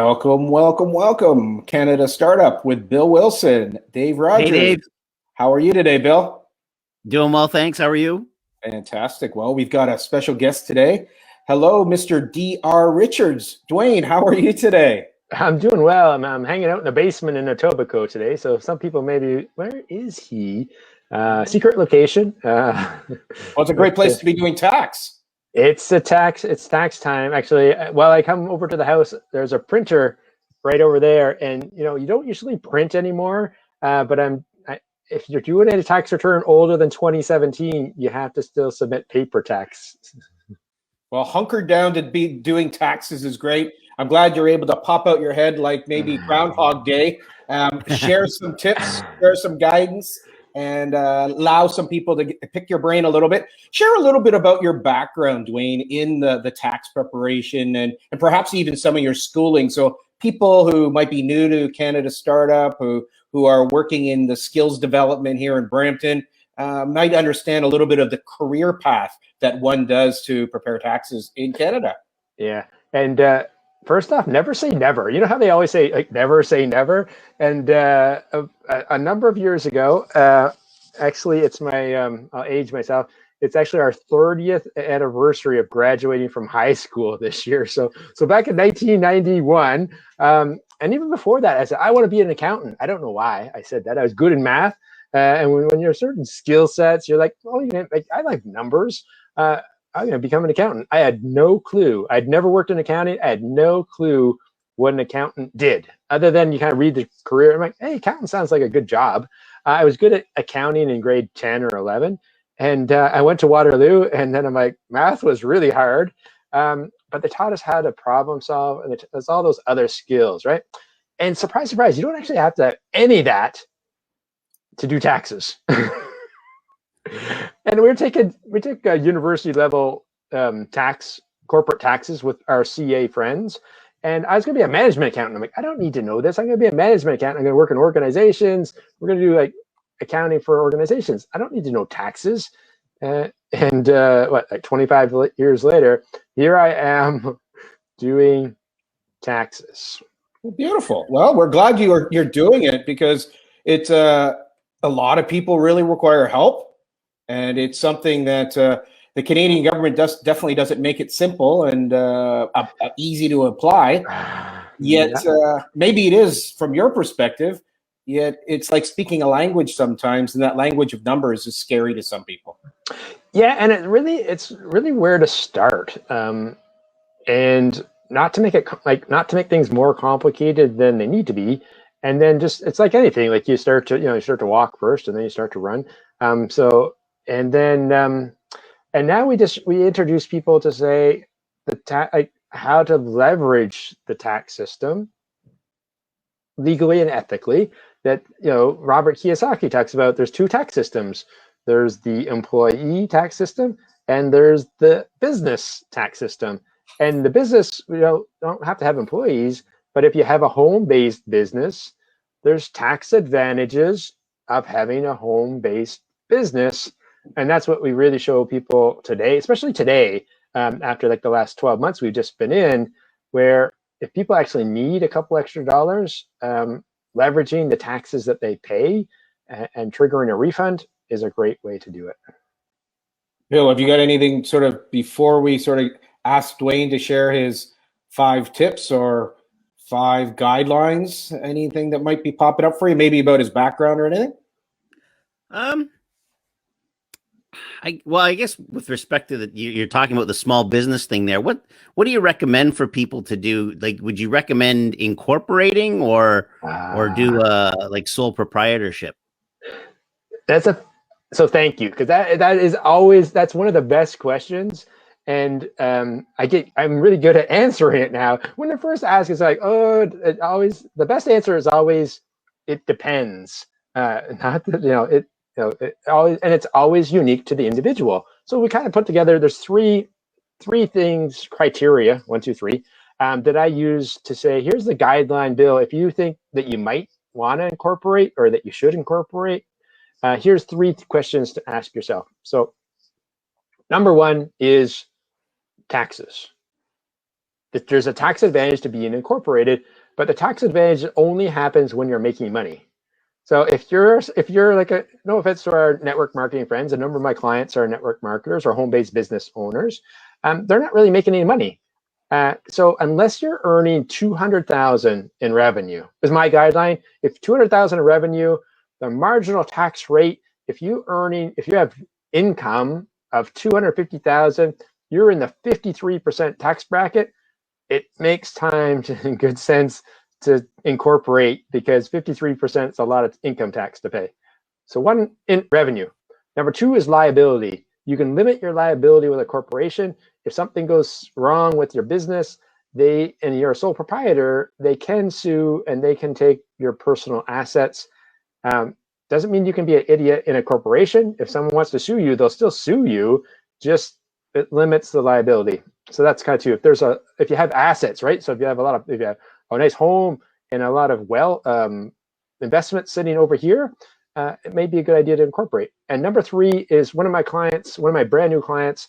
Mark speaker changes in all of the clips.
Speaker 1: Welcome, welcome, welcome. Canada Startup with Bill Wilson, Dave Rogers.
Speaker 2: Hey, Dave.
Speaker 1: How are you today, Bill?
Speaker 2: Doing well, thanks. How are you?
Speaker 1: Fantastic. Well, we've got a special guest today. Hello, Mr. D.R. Richards. Dwayne, how are you today?
Speaker 3: I'm doing well. I'm hanging out in the basement in Etobicoke today. So some people may be, where is he? Secret location.
Speaker 1: Well, it's a great place to be doing tax.
Speaker 3: It's tax time. Actually, while I come over to the house, there's a printer right over there. And, you don't usually print anymore. But if you're doing a tax return older than 2017, you have to still submit paper tax.
Speaker 1: Well, hunkered down to be doing taxes is great. I'm glad you're able to pop out your head like maybe Groundhog Day, share some tips, share some guidance, and allow some people to pick your brain a little bit. Share a little bit about your background, Dwayne, in the tax preparation and perhaps even some of your schooling. So people who might be new to Canada Startup, who are working in the skills development here in Brampton, might understand a little bit of the career path that one does to prepare taxes in Canada.
Speaker 3: Yeah. And first off, never say never. You know how they always say, like, never say never? And a number of years ago, actually, it's my, I'll age myself. It's actually our 30th anniversary of graduating from high school this year. So back in 1991, and even before that, I said, I want to be an accountant. I don't know why I said that. I was good in math. And when you're certain skill sets, you're like, oh, I like numbers. I'm going to become an accountant. I had no clue. I'd never worked in accounting. I had no clue what an accountant did, other than you kind of read the career. I'm like, hey, accountant sounds like a good job. I was good at accounting in grade 10 or 11. And I went to Waterloo, and then I'm like, math was really hard. But they taught us how to problem solve, and there's all those other skills, right? And surprise, surprise, you don't actually have to have any of that to do taxes. And we take a university level corporate taxes with our CA friends. And I was going to be a management accountant. I'm like, I don't need to know this. I'm going to be a management accountant. I'm going to work in organizations. We're going to do like accounting for organizations. I don't need to know taxes. Like 25 years later, here I am doing taxes.
Speaker 1: Beautiful. Well, we're glad you're doing it, because it's a lot of people really require help. And it's something that the Canadian government definitely doesn't make it simple and easy to apply. Yet maybe it is from your perspective, yet it's like speaking a language sometimes, and that language of numbers is scary to some people.
Speaker 3: Yeah, and it's really where to start, and not to make things more complicated than they need to be. And then it's like anything, like you start to walk first, and then you start to run. And now we introduce people to say how to leverage the tax system legally and ethically. That Robert Kiyosaki talks about. There's two tax systems. There's the employee tax system, and there's the business tax system. And the business, don't have to have employees, but if you have a home-based business, there's tax advantages of having a home-based business. And that's what we really show people today, especially today, after like the last 12 months we've just been in, where if people actually need a couple extra dollars, leveraging the taxes that they pay and triggering a refund is a great way to do it.
Speaker 1: Bill, have you got anything sort of before we sort of ask Dwayne to share his 5 tips or 5 guidelines, anything that might be popping up for you, maybe about his background or anything?
Speaker 2: I guess with respect to you're talking about the small business thing there. What do you recommend for people to do? Like, would you recommend incorporating or do like sole proprietorship?
Speaker 3: So thank you, because that's one of the best questions. And I'm really good at answering it now. When I first ask, it's like, the best answer is always, it depends. It's always unique to the individual. So we kind of put together, there's three criteria, 1, 2, 3, that I use to say, here's the guideline, Bill. If you think that you might want to incorporate or that you should incorporate, here's 3 questions to ask yourself. So number 1 is taxes. there's a tax advantage to being incorporated, but the tax advantage only happens when you're making money. So if you're like no offense to our network marketing friends, a number of my clients are network marketers or home-based business owners. They're not really making any money. So unless you're earning 200,000 in revenue, is my guideline. If 200,000 in revenue, the marginal tax rate, if you have income of 250,000, you're in the 53% tax bracket. It makes time in good sense to incorporate, because 53% is a lot of income tax to pay. So one, in revenue. Number two is liability. You can limit your liability with a corporation. If something goes wrong with your business, and you're a sole proprietor, they can sue and they can take your personal assets. Doesn't mean you can be an idiot in a corporation. If someone wants to sue you, they'll still sue you. Just it limits the liability. So that's kind of two. If you have assets, right? So if you have a nice home and a lot of investments sitting over here, it may be a good idea to incorporate. And number three is one of my brand new clients.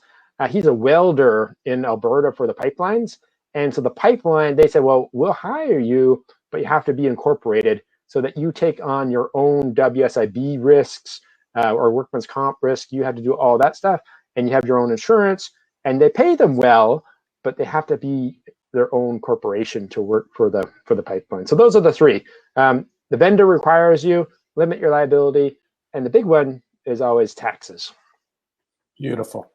Speaker 3: He's a welder in Alberta for the pipelines. And so the pipeline, they said, well, we'll hire you, but you have to be incorporated so that you take on your own WSIB risks or workman's comp risk. You have to do all that stuff, and you have your own insurance, and they pay them well, but they have to be their own corporation to work for the pipeline. So those are the three. The vendor requires you, limit your liability, and the big one is always taxes.
Speaker 1: Beautiful.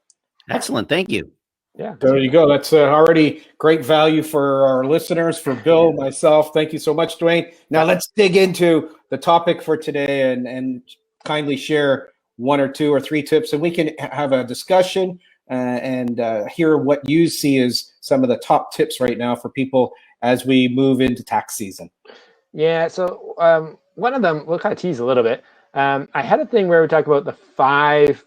Speaker 2: Excellent. Thank you.
Speaker 3: Yeah.
Speaker 1: There you go. That's already great value for our listeners, for Bill, myself. Thank you so much, Dwayne. Now let's dig into the topic for today and kindly share one or two or three tips, and we can have a discussion and hear what you see as some of the top tips right now for people as we move into tax season.
Speaker 3: Yeah. So one of them, we'll kind of tease a little bit. I had a thing where we talk about the five.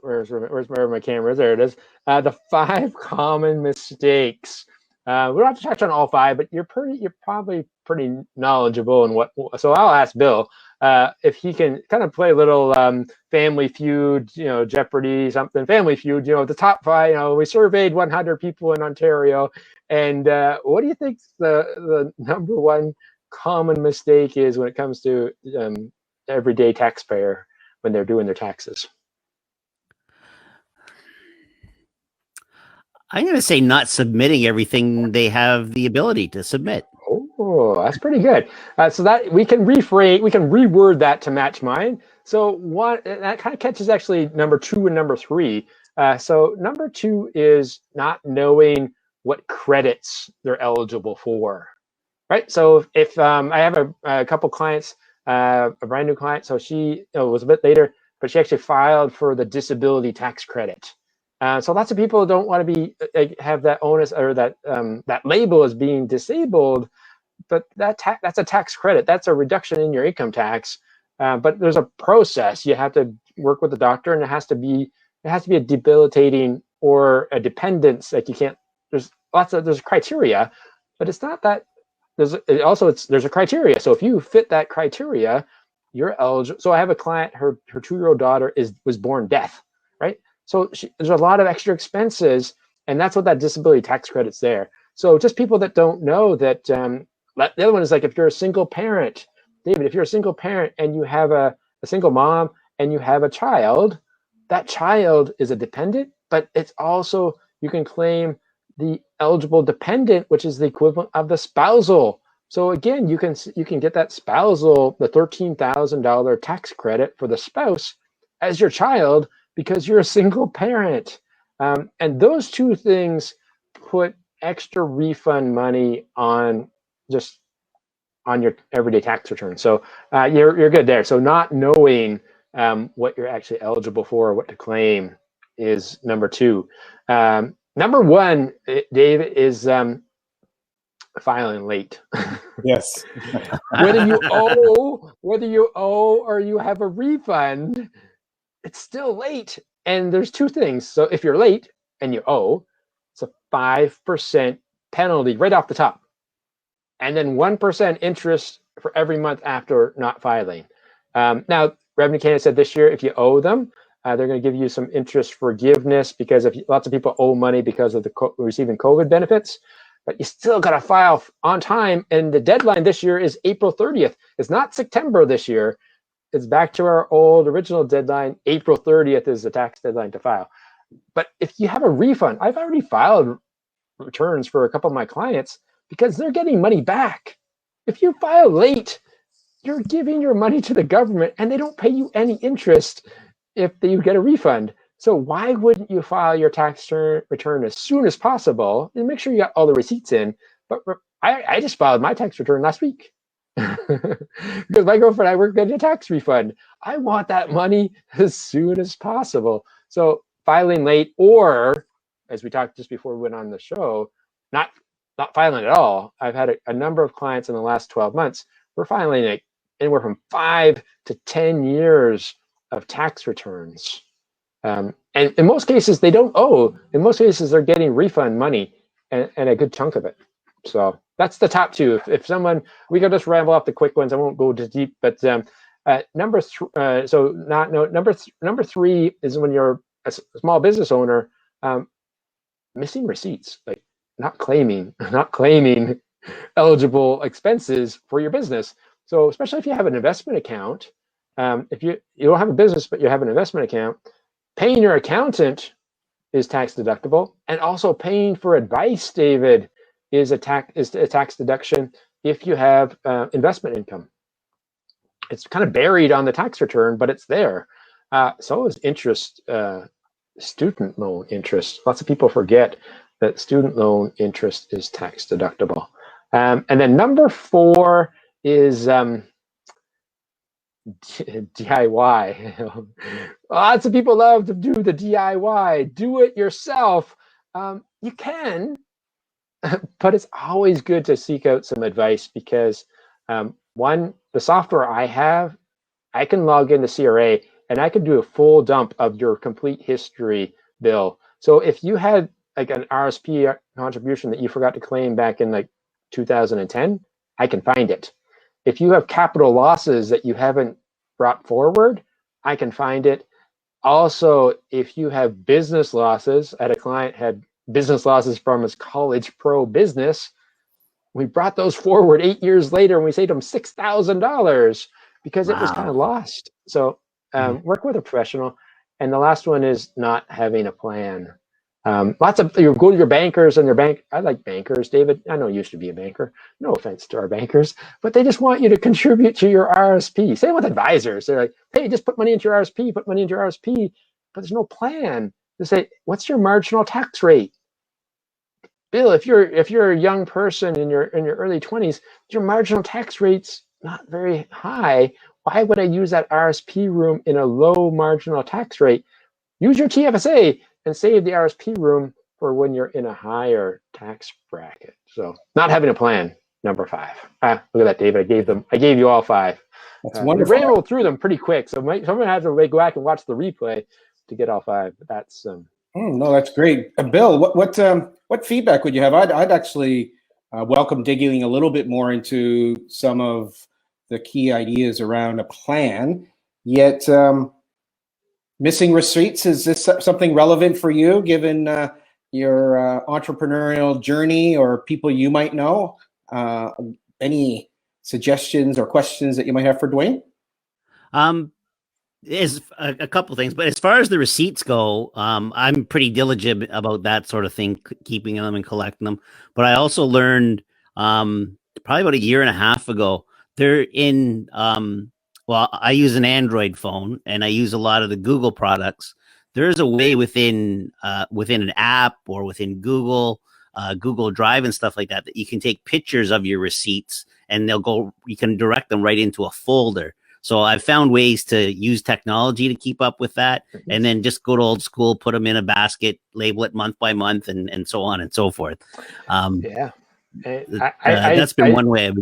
Speaker 3: Where's my camera? There it is. The 5 common mistakes. We don't have to touch on all 5, but you're probably pretty knowledgeable in what. So I'll ask Bill if he can kind of play a little Family Feud, Jeopardy, something. Family Feud, the top 5. We surveyed 100 people in Ontario, and what do you think the number one common mistake is when it comes to everyday taxpayer when they're doing their taxes?
Speaker 2: I'm going to say not submitting everything they have the ability to submit.
Speaker 3: Oh, that's pretty good. So that we can reword that to match mine. So that kind of catches actually number 2 and number 3. So number 2 is not knowing what credits they're eligible for, right? So if I have a couple clients, a brand new client, so she was a bit later, but she actually filed for the disability tax credit. So lots of people don't want to have that onus or that label as being disabled, but that's a tax credit. That's a reduction in your income tax. But there's a process. You have to work with the doctor, and it has to be a debilitating or a dependence. Like you can't. There's criteria, but it's not that. There's a criteria. So if you fit that criteria, you're eligible. So I have a client. Her 2-year-old daughter was born deaf, right? So there's a lot of extra expenses, and that's what that disability tax credit's there. So just people that don't know that, the other one is like if you're a single parent, David, if you're a single parent and you have a single mom and you have a child, that child is a dependent, but it's also, you can claim the eligible dependent, which is the equivalent of the spousal. So again, you can get that spousal, the $13,000 tax credit for the spouse as your child, because you're a single parent. And those two things put extra refund money on your everyday tax return. So you're good there. So not knowing what you're actually eligible for or what to claim is number 2. Number 1, Dave, is filing late.
Speaker 1: Yes.
Speaker 3: whether you owe or you have a refund, it's still late. And there's 2 things. So if you're late and you owe, it's a 5% penalty right off the top. And then 1% interest for every month after not filing. Now, Revenue Canada said this year, if you owe them, They're going to give you some interest forgiveness because if lots of people owe money because of the receiving COVID benefits, but you still got to file on time. And the deadline this year is April 30th. It's not September this year. It's back to our old original deadline. April 30th is the tax deadline to file. But if you have a refund, I've already filed returns for a couple of my clients because they're getting money back. If you file late, you're giving your money to the government and they don't pay you any interest if you get a refund. So why wouldn't you file your tax return as soon as possible and make sure you got all the receipts in? But I just filed my tax return last week because my girlfriend and I were getting a tax refund. I want that money as soon as possible. So filing late, or as we talked just before we went on the show, not filing at all. I've had a number of clients in the last 12 months. We're filing like anywhere from 5 to 10 years of tax returns. And in most cases, they don't owe. In most cases, they're getting refund money and a good chunk of it. So that's the top two. If someone, we can just ramble off the quick ones. I won't go too deep, but number three is when you're a small business owner, missing receipts, like not claiming eligible expenses for your business. So especially if you have an investment account, if you don't have a business, but you have an investment account, paying your accountant is tax deductible, and also paying for advice, David, is a tax deduction if you have investment income. It's kind of buried on the tax return, but it's there. So is interest, student loan interest. Lots of people forget that student loan interest is tax deductible. And then number 4 is DIY. Lots of people love to do the DIY, do it yourself. You can, but it's always good to seek out some advice because one, the software I have, I can log into CRA and I can do a full dump of your complete history, Bill. So if you had like an RSP contribution that you forgot to claim back in like 2010, I can find it. If you have capital losses that you haven't brought forward, I can find it. Also, if you have business losses, I had a client had business losses from his college pro business. We brought those forward 8 years later and we saved him $6,000 because it was kind of lost. So work with a professional. And the last one is not having a plan. Lots of you go to your bankers and their bank. I like bankers, David. I know you used to be a banker. No offense to our bankers, but they just want you to contribute to your RSP. Same with advisors. They're like, hey, just put money into your RSP, put money into your RSP, but there's no plan. They say, what's your marginal tax rate? Bill, if you're a young person in your early 20s, your marginal tax rate's not very high. Why would I use that RSP room in a low marginal tax rate? Use your TFSA and save the RSP room for when you're in a higher tax bracket. So not having a plan, number 5. Look at that, David. I gave you all 5.
Speaker 1: That's wonderful.
Speaker 3: We rambled through them pretty quick, so someone has to go back and watch the replay to get all 5. But that's
Speaker 1: no, that's great. Bill, what feedback would you have? I'd actually welcome digging a little bit more into some of the key ideas around a plan. Yet, missing receipts, is this something relevant for you, given your entrepreneurial journey or people you might know? Any suggestions or questions that you might have for Dwayne?
Speaker 2: Is a couple things, but as far as the receipts go, I'm pretty diligent about that sort of thing, keeping them and collecting them. But I also learned probably about a year and a half ago, they're in well, I use an Android phone and I use a lot of the Google products. There's a way within an app or within Google Drive and stuff like that that you can take pictures of your receipts and you can direct them right into a folder. So I've found ways to use technology to keep up with that, and then just go to old school, put them in a basket, label it month by month, and so on and so forth. That's been one way.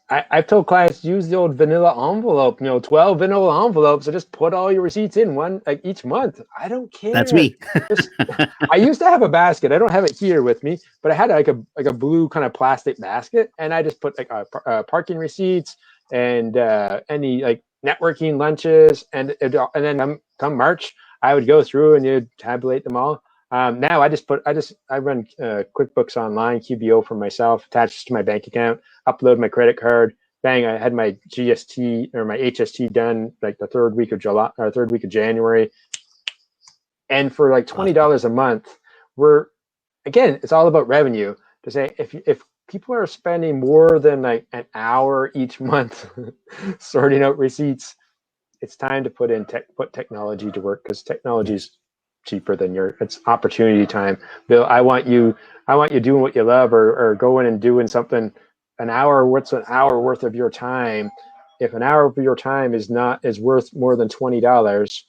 Speaker 3: I've told clients use the old vanilla envelope, 12 vanilla envelopes, and just put all your receipts in one like each month. I don't care.
Speaker 2: That's me.
Speaker 3: I used to have a basket. I don't have it here with me, but I had like a blue kind of plastic basket, and I just put like parking receipts and any like networking lunches, and then come March, I would go through and you'd tabulate them all. Now I run QuickBooks Online, QBO for myself, attached to my bank account, upload my credit card. Bang! I had my GST or my HST done like the third week of January, and for like $20 a month, it's all about revenue. To say if people are spending more than like an hour each month sorting out receipts, it's time to put technology to work, because technology is cheaper than it's opportunity time. Bill, I want you doing what you love, or going and doing something. An hour worth of your time. If an hour of your time is worth more than $20,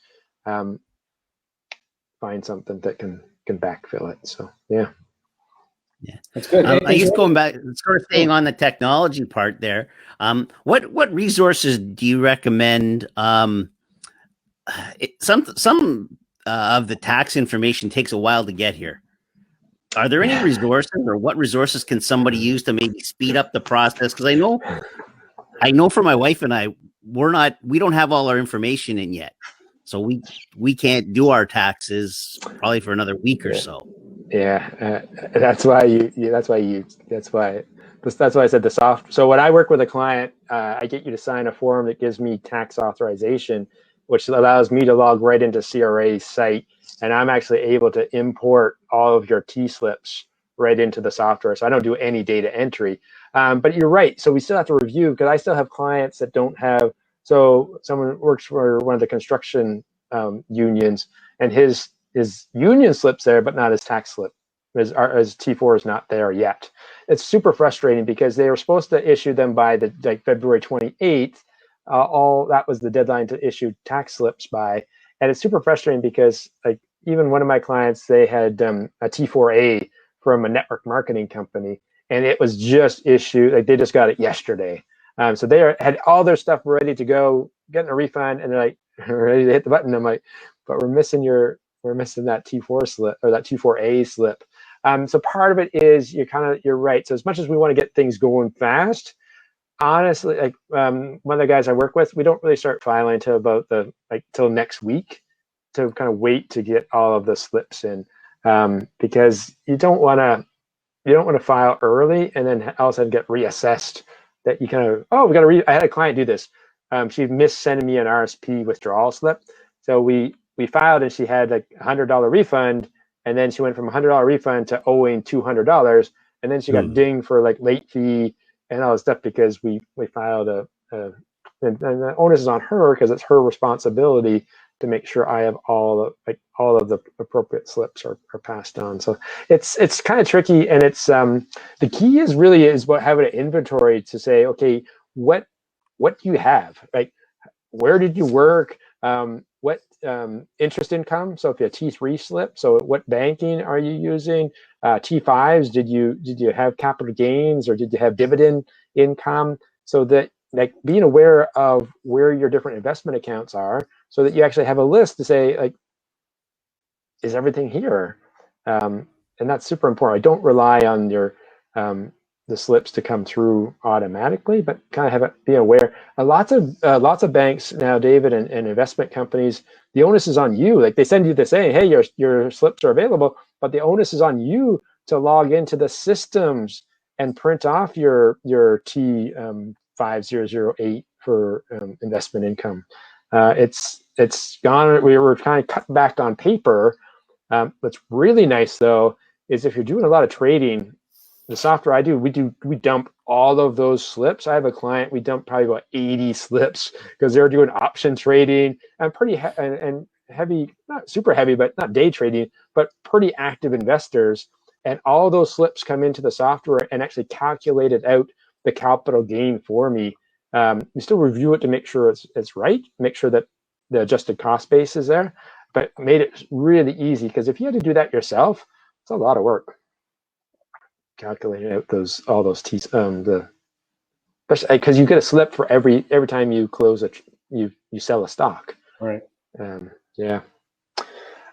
Speaker 3: find something that can backfill it. So yeah.
Speaker 2: Yeah,
Speaker 1: that's good.
Speaker 2: I guess going back, sort of staying on the technology part there. What resources do you recommend? Some of the tax information takes a while to get here. Are there any resources, or what resources can somebody use to maybe speed up the process? Because I know for my wife and I, we don't have all our information in yet, so we can't do our taxes probably for another week or so.
Speaker 3: Yeah, that's why I said the soft. So when I work with a client, I get you to sign a form that gives me tax authorization, which allows me to log right into CRA's site, and I'm actually able to import all of your T-slips right into the software. So I don't do any data entry. But you're right. So we still have to review, because I still have clients that don't have. So someone works for one of the construction unions, and his union slip's there, but not his tax slip. His T4 is not there yet. It's super frustrating, because they were supposed to issue them by February 28th. That was the deadline to issue tax slips by, and it's super frustrating because even one of my clients, they had a T4A from a network marketing company, and it was just issued. They just got it yesterday. So they had all their stuff ready to go, getting a refund, and they're like ready to hit the button. I'm like, but we're missing that T4 slip, or that T4A slip. So part of it is you're right. So as much as we want to get things going fast, honestly, one of the guys I work with, we don't really start filing till next week, to kind of wait to get all of the slips in, because you don't want to file early and then all of a sudden get reassessed. That you kind of, I had a client do this. She missed sending me an RSP withdrawal slip, so we filed, and she had like $100 refund, and then she went from $100 refund to owing $200, and then she got dinged for like late fee and all this stuff, because we filed and the onus is on her, because it's her responsibility to make sure I have all of the appropriate slips are passed on. So it's kind of tricky, and it's the key is about having an inventory to say, okay, what do you have? Like, where did you work? What interest income? So if you have T3 slip, so what banking are you using? T5s, did you have capital gains, or did you have dividend income? So that, like, being aware of where your different investment accounts are, so that you actually have a list to say, like, is everything here? And that's super important. I don't rely on your the slips to come through automatically, but kind of be aware. Lots of banks now, David, and investment companies, the onus is on you. Like, they send you to say, hey, your slips are available, but the onus is on you to log into the systems and print off your T5008 for investment income. It's gone. We were kind of cut back on paper. What's really nice, though, is if you're doing a lot of trading, the software I do, we dump all of those slips. I have a client, we dump probably about 80 slips, because they're doing option trading and pretty and heavy, not super heavy, but not day trading, but pretty active investors. And all those slips come into the software and actually calculated out the capital gain for me. We still review it to make sure it's right, make sure that the adjusted cost base is there, but made it really easy, because if you had to do that yourself, it's a lot of work. Calculating out all those T's, because you get a slip for every time you close you sell a stock.
Speaker 1: Right.
Speaker 3: Yeah.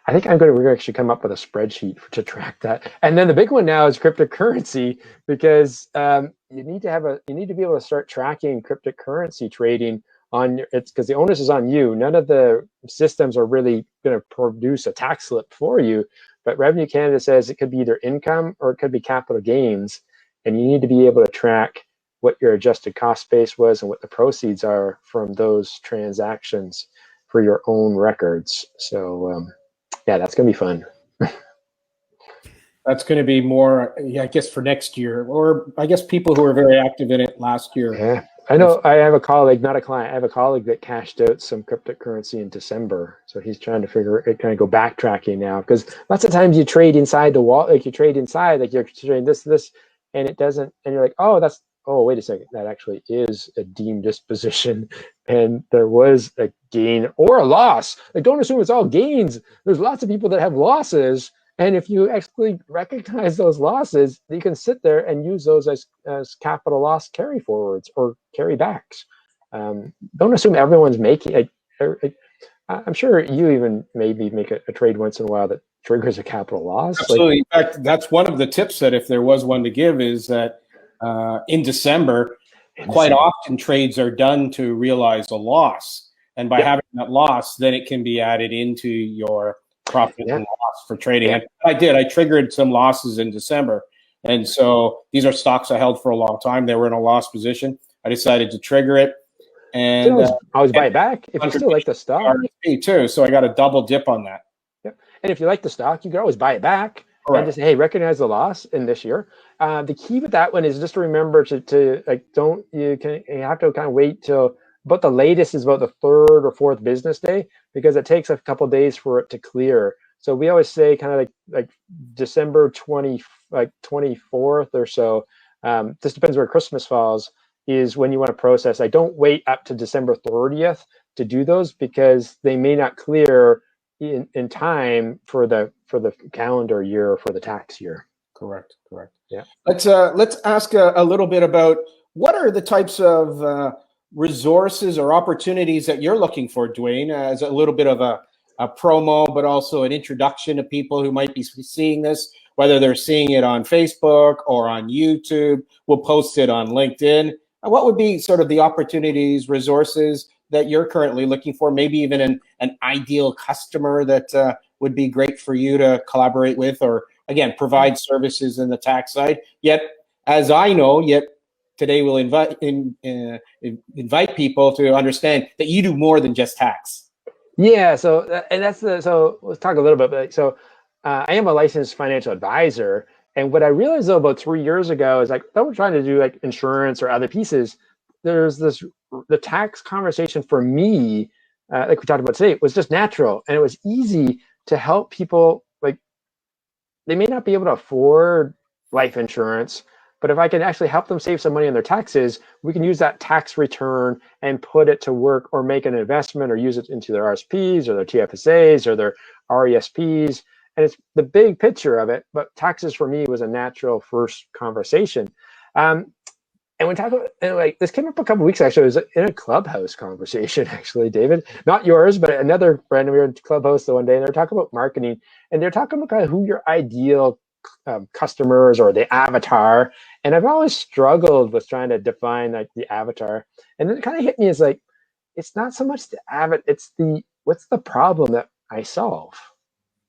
Speaker 3: I think we're actually come up with a spreadsheet to track that. And then the big one now is cryptocurrency, because you need to be able to start tracking cryptocurrency trading on your, it's because the onus is on you. None of the systems are really going to produce a tax slip for you, but Revenue Canada says it could be either income or it could be capital gains, and you need to be able to track what your adjusted cost base was and what the proceeds are from those transactions for your own records. So yeah, that's going to be fun.
Speaker 1: That's going to be more, I guess, for next year, or I guess people who were very active in it last year.
Speaker 3: Yeah, I know. I have a colleague, not a client. I have a colleague that cashed out some cryptocurrency in December. So he's trying to figure it, kind of go backtracking now, because lots of times you trade inside the wall, like you trade inside, like you're trading this, and it doesn't, and you're like, oh, wait a second, that actually is a deemed disposition, and there was a gain or a loss. Like, don't assume it's all gains. There's lots of people that have losses. And if you actually recognize those losses, you can sit there and use those as capital loss carry forwards or carry backs. Don't assume everyone's making. I'm sure you even maybe make a trade once in a while that triggers a capital loss.
Speaker 1: Absolutely. In fact, that's one of the tips that if there was one to give is that in December, quite often trades are done to realize a loss. And by having that loss, then it can be added into your profit and loss for trading. And I triggered some losses in December. And so these are stocks I held for a long time. They were in a loss position. I decided to trigger it. And
Speaker 3: I always buy it back if you still like the stock.
Speaker 1: RSP too. So I got a double dip on that.
Speaker 3: Yep. And if you like the stock, you can always buy it back. And just say, hey, recognize the loss in this year. The key with that one is just to remember to like, you have to kind of wait till about the latest is about the third or fourth business day, because it takes a couple of days for it to clear. So we always say kind of like December 24th or so. This depends where Christmas falls, is when you want to process. I don't wait up to December 30th to do those, because they may not clear in time for the calendar year or for the tax year.
Speaker 1: Correct.
Speaker 3: Yeah.
Speaker 1: Let's ask a little bit about what are the types of resources or opportunities that you're looking for, Dwayne, as a little bit of a promo, but also an introduction to people who might be seeing this, whether they're seeing it on Facebook or on YouTube. We'll post it on LinkedIn. What would be sort of the opportunities, resources that you're currently looking for? Maybe even an ideal customer that would be great for you to collaborate with, or again, provide services in the tax side. Yet, as I know, today we'll invite people to understand that you do more than just tax.
Speaker 3: Yeah. So let's talk a little bit. So I am a licensed financial advisor, and what I realized though about 3 years ago is like, though we're trying to do like insurance or other pieces, there's the tax conversation for me, like we talked about today, was just natural, and it was easy to help people. Like, they may not be able to afford life insurance, but if I can actually help them save some money on their taxes, we can use that tax return and put it to work, or make an investment, or use it into their RSPs or their TFSAs or their RESPs. And it's the big picture of it. But taxes for me was a natural first conversation. And we talk about, and like, this came up a couple of weeks actually. It was in a Clubhouse conversation, actually, David, not yours, but another friend. We were in Clubhouse the one day, and they were talking about marketing, and they're talking about kind of who your ideal customers or the avatar. And I've always struggled with trying to define like the avatar. And then it kind of hit me as like, it's not so much the it's what's the problem that I solve?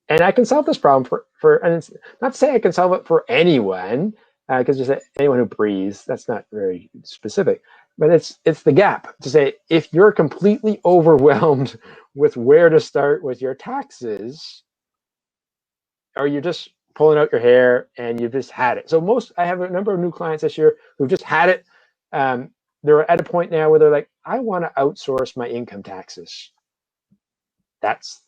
Speaker 3: And I can solve this problem and it's not to say I can solve it for anyone, because just anyone who breathes, that's not very specific. But it's the gap to say, if you're completely overwhelmed with where to start with your taxes, or you're just pulling out your hair and you've just had it. So I have a number of new clients this year who've just had it. They're at a point now where they're like, I want to outsource my income taxes. That's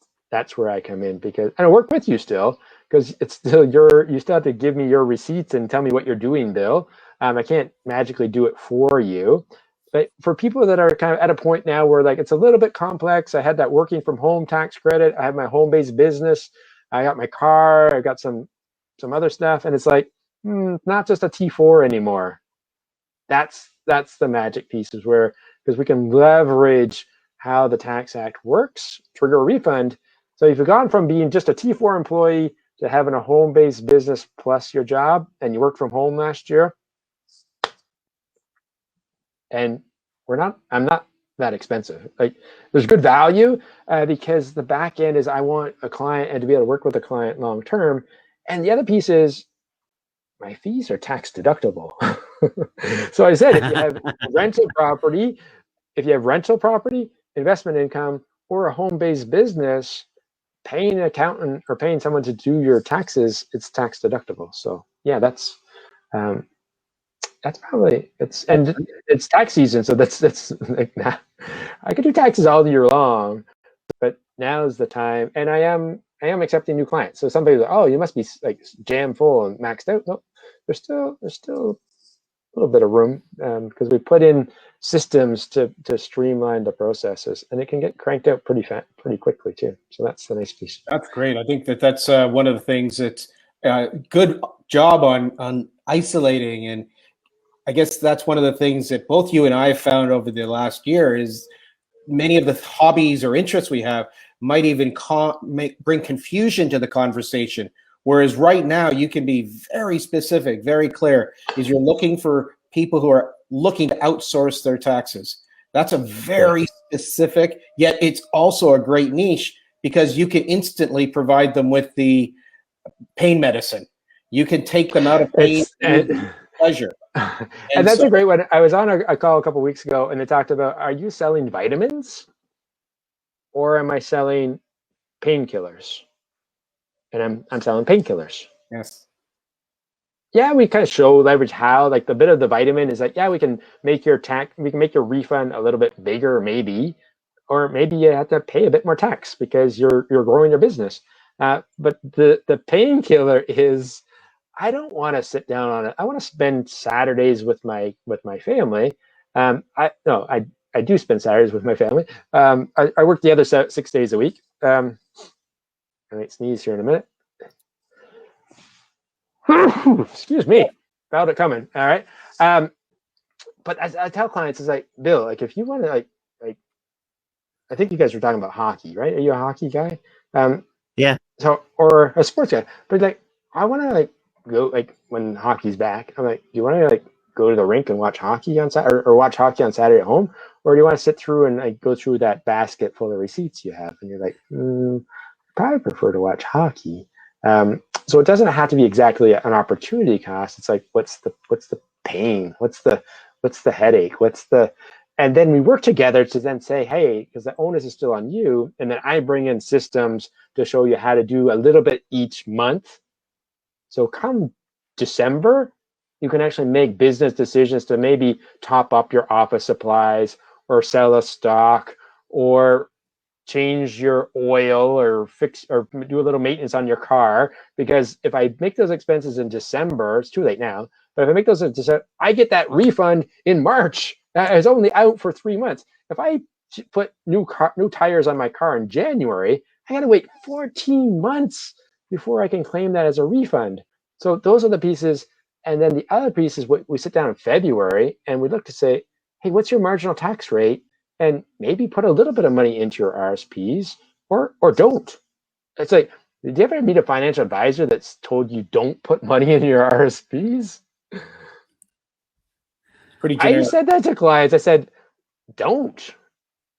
Speaker 3: where I come in, and I work with you still, because it's still you still have to give me your receipts and tell me what you're doing, Bill. I can't magically do it for you. But for people that are kind of at a point now where like it's a little bit complex, I had that working from home tax credit, I have my home-based business, I got my car, I got some other stuff, and it's like, not just a T4 anymore. That's the magic piece, is where, because we can leverage how the Tax Act works, trigger a refund. So if you've gone from being just a T4 employee to having a home-based business plus your job, and you worked from home last year, and I'm not that expensive. Like there's good value because the back end is I want a client and to be able to work with a client long term. And the other piece is my fees are tax deductible. So I said, if you have rental property, investment income, or a home-based business, paying an accountant or paying someone to do your taxes, it's tax deductible. So yeah, that's probably it's tax season. So that's like, I could do taxes all year long, but now is the time. And I am accepting new clients. So somebody's like, oh, you must be like jam full and maxed out. No, there's still a little bit of room because we put in systems to streamline the processes, and it can get cranked out pretty quickly too. So that's the nice piece.
Speaker 1: That's great. I think that's one of the things that's good job on isolating. And I guess that's one of the things that both you and I have found over the last year is many of the hobbies or interests we have might even bring confusion to the conversation. Whereas right now you can be very specific, very clear, is you're looking for people who are looking to outsource their taxes. That's a very specific, yet it's also a great niche because you can instantly provide them with the pain medicine. You can take them out of pain and pleasure.
Speaker 3: And that's a great one. I was on a call a couple of weeks ago and they talked about, are you selling vitamins or am I selling painkillers? And I'm selling painkillers.
Speaker 1: Yes.
Speaker 3: Yeah, we kind of leverage how, like the bit of the vitamin is like, yeah, we can make your refund a little bit bigger, maybe, or maybe you have to pay a bit more tax because you're growing your business. But the painkiller is, I don't want to sit down on it. I want to spend Saturdays with my family. I do spend Saturdays with my family. I work the other 6 days a week. I might sneeze here in a minute. Excuse me. Felt it coming. All right. But I tell clients, it's like, Bill, like if you want to like, I think you guys were talking about hockey, right? Are you a hockey guy?
Speaker 2: Yeah.
Speaker 3: So, or a sports guy, but like, I want to like go like when hockey's back, I'm like, do you want to like go to the rink and watch hockey on Saturday or watch hockey on Saturday at home? Or do you want to sit through and like go through that basket full of receipts you have? And you're like, probably prefer to watch hockey. So it doesn't have to be exactly an opportunity cost. It's like, what's the pain? What's the headache? And then we work together to then say, hey, because the onus is still on you. And then I bring in systems to show you how to do a little bit each month. So come December, you can actually make business decisions to maybe top up your office supplies or sell a stock or change your oil or fix or do a little maintenance on your car. Because if I make those expenses in December, it's too late now, but if I make those in December, I get that refund in March. It's only out for 3 months. If I put new tires on my car in January, I got to wait 14 months before I can claim that as a refund. So those are the pieces. And then the other piece is what we sit down in February and we look to say, hey, what's your marginal tax rate? And maybe put a little bit of money into your RSPs or don't. It's like, did you ever meet a financial advisor that's told you don't put money in your RSPs?
Speaker 1: Pretty generic.
Speaker 3: I said that to clients. I said, don't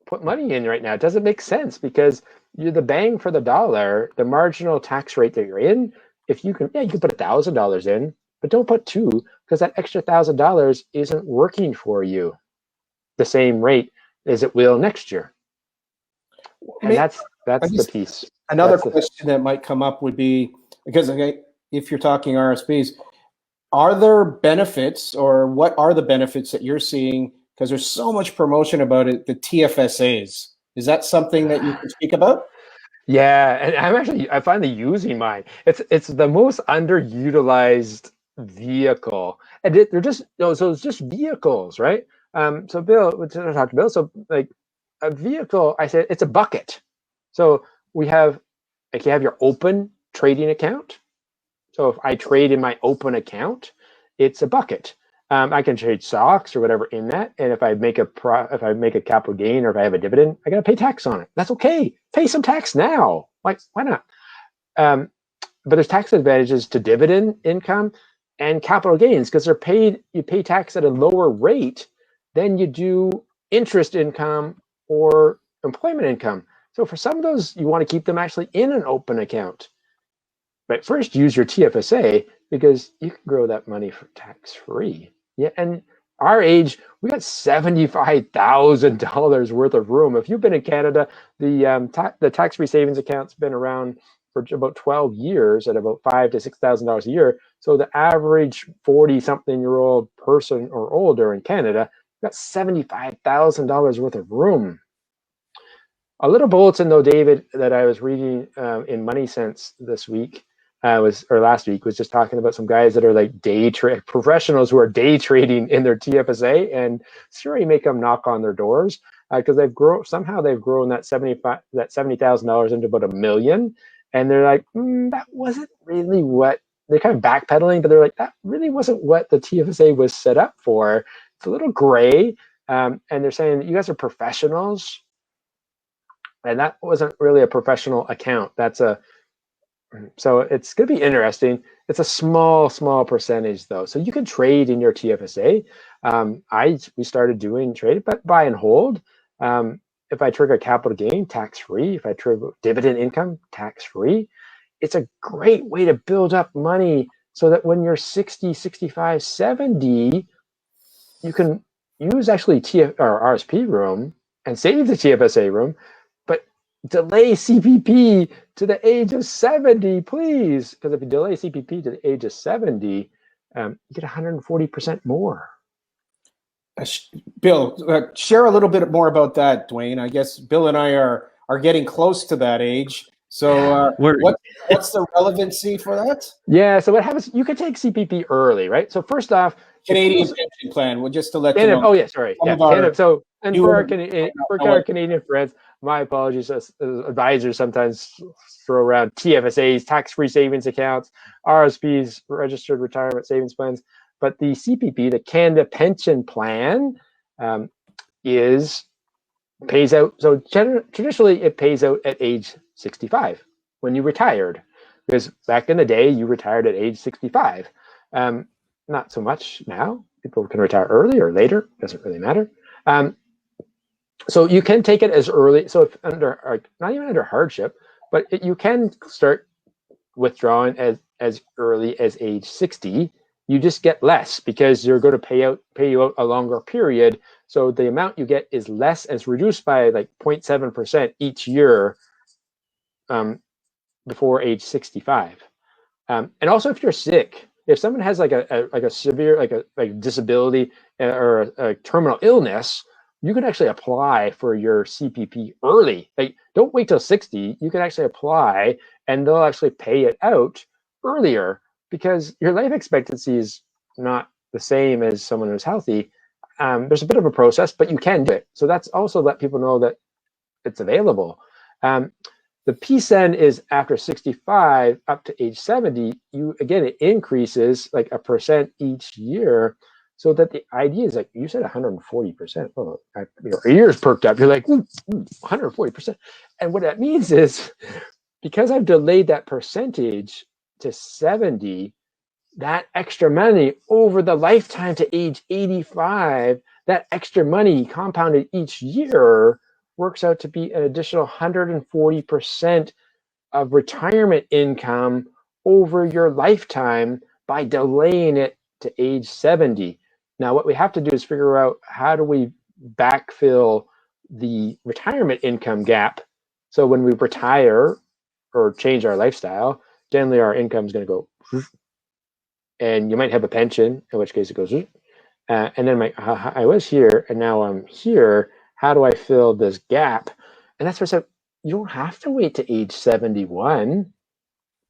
Speaker 3: put money in right now. It doesn't make sense because you're the bang for the dollar, the marginal tax rate that you're in. If you can, you can put $1,000 in, but don't put $2,000 because that extra $1,000 isn't working for you the same rate as it will next year. And that's the piece.
Speaker 1: Another question that might come up would be, because if you're talking RSPs, are there benefits or what are the benefits that you're seeing? Because there's so much promotion about it, the TFSAs. Is that something that you can speak about?
Speaker 3: Yeah, and I'm finally using mine. It's the most underutilized vehicle. And they're just, so it's just vehicles, right? So Bill, to talk to Bill, so like a vehicle, I said, it's a bucket. So we have, like you have your open trading account. So if I trade in my open account, it's a bucket. I can trade stocks or whatever in that. And if I make a capital gain or if I have a dividend, I got to pay tax on it. That's okay. Pay some tax now. Like, why not? But there's tax advantages to dividend income and capital gains because you pay tax at a lower rate than you do interest income or employment income. So for some of those, you want to keep them actually in an open account. But first, use your TFSA because you can grow that money for tax-free. Yeah, and our age, we got $75,000 worth of room. If you've been in Canada, the tax-free savings account's been around for about 12 years at about $5,000 to $6,000 a year. So the average 40-something-year-old person or older in Canada got $75,000 worth of room. A little bulletin though, David, that I was reading in Money Sense this week last week was just talking about some guys that are like professionals who are day trading in their TFSA, and sure, you make them knock on their doors because they've grown that $70,000 into about $1 million, and they're like, that wasn't really what they're kind of backpedaling, but they're like, that really wasn't what the TFSA was set up for. It's a little gray, and they're saying that you guys are professionals. And that wasn't really a professional account. So it's going to be interesting. It's a small percentage though. So you can trade in your TFSA. We started doing trade, but buy and hold. If I trigger capital gain, tax-free. If I trigger dividend income, tax-free. It's a great way to build up money so that when you're 60, 65, 70, you can use actually RSP room and save the TFSA room, but delay CPP to the age of 70, please. Because if you delay CPP to the age of 70, you get 140% more.
Speaker 1: Bill, share a little bit more about that, Dwayne. I guess Bill and I are getting close to that age. So what's the relevancy for that?
Speaker 3: Yeah, so what happens, you can take CPP early, right? So first off,
Speaker 1: Canadian pension plan, well, just to let you know.
Speaker 3: Oh, yeah, sorry. Yeah, Canada. So, and for our Canadian friends, my apologies, as advisors sometimes throw around TFSAs, tax-free savings accounts, RSPs, registered retirement savings plans. But the CPP, the Canada Pension Plan, pays out. So traditionally, it pays out at age 65 when you retired, because back in the day, you retired at age 65. Not so much now. People can retire early or later. Doesn't really matter. So you can take it as early. So if not even under hardship, but you can start withdrawing as early as age 60. You just get less because you're going to pay you out a longer period. So the amount you get is less, and it's reduced by like 0.7% each year before age 65. And also, if you're sick, if someone has like a severe like disability or a terminal illness, you can actually apply for your CPP early. Like, don't wait till 60. You can actually apply, and they'll actually pay it out earlier because your life expectancy is not the same as someone who's healthy. There's a bit of a process, but you can do it. So that's also let people know that it's available. The PSEN is after 65 up to age 70. It increases like 1% each year, so that the idea is like you said 140%. Oh, your ears perked up. You're like 140%, and what that means is because I've delayed that percentage to 70, that extra money over the lifetime to age 85, that extra money compounded each year works out to be an additional 140% of retirement income over your lifetime by delaying it to age 70. Now, what we have to do is figure out how do we backfill the retirement income gap. So when we retire or change our lifestyle, generally our income is going to go, and you might have a pension, in which case it goes, and then I was here and now I'm here. How do I fill this gap? And that's where I said, you don't have to wait to age 71